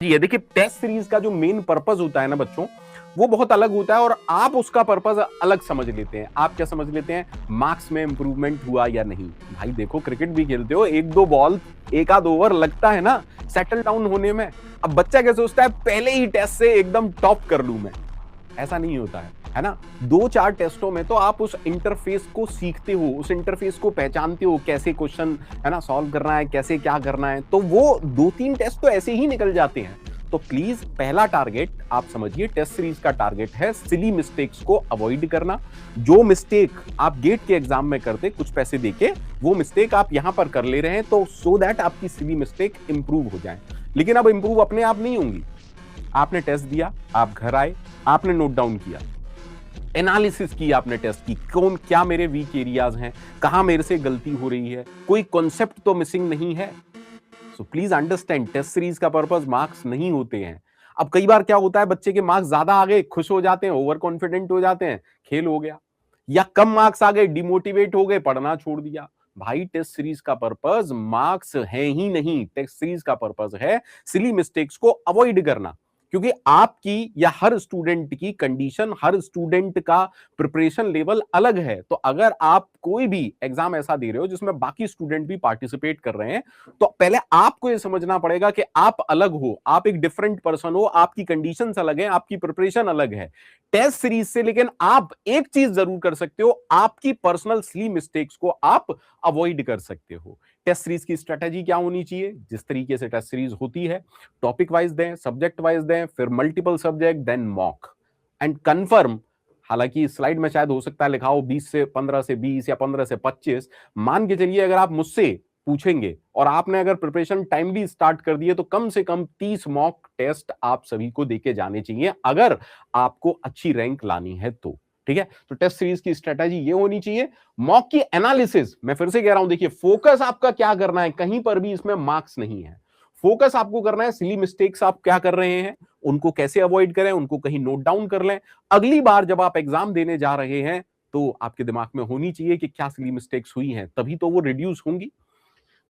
जी, ये देखिए test series का जो मेन पर्पस होता है ना बच्चों, वो बहुत अलग होता है और आप उसका पर्पस अलग समझ लेते हैं। आप क्या समझ लेते हैं? मार्क्स में इंप्रूवमेंट हुआ या नहीं। भाई देखो, क्रिकेट भी खेलते हो, एक दो बॉल, एक आध ओवर लगता है ना सेटल डाउन होने में। अब बच्चा क्या सोचता है, पहले ही टेस्ट से एकदम टॉप कर लूं मैं। ऐसा नहीं होता है ना। दो चार टेस्टों में तो आप उस इंटरफेस को सीखते हो, उस इंटरफेस को पहचानते हो, कैसे क्वेश्चन है ना सॉल्व करना है, कैसे क्या करना है। तो वो दो तीन टेस्ट तो ऐसे ही निकल जाते हैं। तो प्लीज पहला टारगेट आप समझिए, टेस्ट सीरीज का टारगेट है सिली मिस्टेक्स को अवॉइड करना। जो मिस्टेक आप गेट के एग्जाम में करते कुछ पैसे देके, वो मिस्टेक आप यहां पर कर ले रहे हैं, तो सो दैट आपकी सिली मिस्टेक इंप्रूव हो जाए। लेकिन अब इंप्रूव अपने आप नहीं होंगी। आपने टेस्ट दिया, आप घर आए, आपने नोट डाउन किया, एनालिसिस की, आपने टेस्ट की, कौन क्या मेरे वीक एरियाज हैं, कहां मेरे से गलती हो रही है, कोई कॉन्सेप्ट तो मिसिंग नहीं है। So please understand, test series का पर्पस मार्क्स नहीं होते हैं। अब कई बार क्या होता है, बच्चे के मार्क्स ज्यादा आ गए, खुश हो जाते हैं, ओवर कॉन्फिडेंट हो जाते हैं, खेल हो गया। या कम मार्क्स आ गए, डिमोटिवेट हो गए, पढ़ना छोड़ दिया। भाई टेस्ट सीरीज का पर्पस मार्क्स है ही नहीं। टेस्ट सीरीज का पर्पस है सिली मिस्टेक्स को अवॉइड करना। क्योंकि आपकी या हर स्टूडेंट की कंडीशन, हर स्टूडेंट का प्रिपरेशन लेवल अलग है। तो अगर आप कोई भी एग्जाम ऐसा दे रहे हो जिसमें बाकी स्टूडेंट भी पार्टिसिपेट कर रहे हैं, तो पहले आपको यह समझना पड़ेगा कि आप अलग हो, आप एक डिफरेंट पर्सन हो, आपकी कंडीशंस अलग है, आपकी प्रिपरेशन अलग है टेस्ट सीरीज से। लेकिन आप एक चीज जरूर कर सकते हो, आपकी पर्सनल सिली मिस्टेक्स को आप अवॉइड कर सकते हो। टेस्ट सीरीज की स्ट्रेटेजी क्या होनी चाहिए? जिस तरीके से टेस्ट सीरीज होती है, टॉपिक वाइज दें, सब्जेक्ट वाइज दें, फिर multiple subject, then mock and confirm. हालांकि स्लाइड में शायद हो सकता है लिखा हो 20 से 15 से 20 या 15 से 25। मान के चलिए अगर आप मुझसे पूछेंगे और आपने अगर प्रिपरेशन टाइमली स्टार्ट कर दिए, तो कम से कम 30 मॉक टेस्ट आप सभी को देके जाने चाहिए, अगर आपको अच्छी रैंक लानी है तो। ठीक है, तो टेस्ट सीरीज की स्ट्रेटेजी ये होनी चाहिए। मॉक की एनालिसिस, मैं फिर से कह रहा हूं, देखिए फोकस आपका क्या करना है, कहीं पर भी इसमें मार्क्स नहीं है। फोकस आपको करना है सिली मिस्टेक्स आप क्या कर रहे हैं, उनको कैसे अवॉइड करें, उनको कहीं नोट डाउन कर लें। अगली बार जब आप एग्जाम देने जा रहे हैं, तो आपके दिमाग में होनी चाहिए कि क्या सिली मिस्टेक्स हुई हैं, तभी तो वो रिड्यूस होंगी।